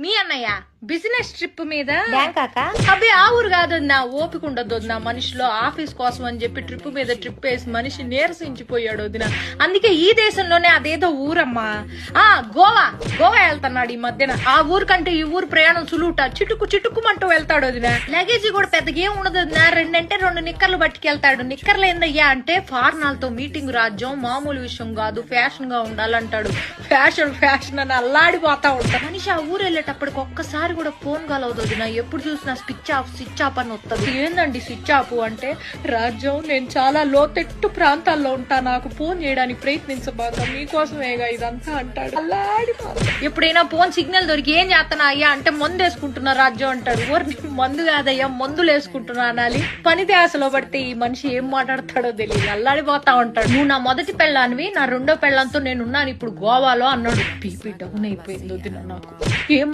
మీ అన్నయ్య business trip మీద బ్యాంకాక అబ్బే ఆ ఊరు కాదు నా ఓపిక ఉండదు నా మనిషిలో ఆఫీస్ కోసం అని చెప్పి ట్రిప్ మీద ట్రిప్ వేసి మనిషి నీరసించిపోయాడు వదిన. అందుకే ఈ దేశంలోనే అదేదో ఊరమ్మా గోవా వెళ్తున్నాడు ఈ మధ్యన. ఆ ఊరు కంటే ఈ ఊరు ప్రయాణం సులువుట చిటుక్కుమంటూ వెళ్తాడు వదిన. లగేజ్ కూడా పెద్దగా ఏం ఉండదు వదిన. 2 నిక్కర్లు పట్టుకెళ్తాడు. నిక్కర్లు ఏందయ్యా అంటే ఫారినర్లతో మీటింగ్ రాజ్యం మామూలు విషయం కాదు, ఫ్యాషన్ గా ఉండాలంటాడు. ఫ్యాషన్ అని అల్లాడిపోతా ఉంటాడు మనిషి. ఆ ఊరు వెళ్ళేటప్పటికి ఒక్కసారి కూడా ఫోన్ కలవదు వదిన. ఎప్పుడు చూసినా స్విచ్ ఆఫ్ అని వస్తుంది. ఏందండి స్విచ్ ఆఫ్ అంటే? రాజ్యం నేను చాలా లోతెట్టు ప్రాంతాల్లో ఉంటా, నాకు ఫోన్ చేయడానికి ప్రయత్నించబాక, మీకోసమేగా ఇదంతా అంటాడు. ఎప్పుడైనా ఫోన్ సిగ్నల్ దొరికి ఏం చేస్తానా అయ్యా అంటే మందు వేసుకుంటున్నా రాజ్యం అంటాడు. మందు కాదయ్యా మందులు వేసుకుంటున్నా అనాలి. పని ధ్యాసలో పడితే ఈ మనిషి ఏం మాట్లాడతాడో తెలియదు, అల్లాడిపోతా ఉంటాడు. నువ్వు నా మొదటి పెళ్ళానివి, నా రెండో పెళ్ళంతో నేనున్నాను ఇప్పుడు గోవాలో అన్నాడు. బీపీ డౌన్ అయిపోయింది వదిన నాకు. ఏం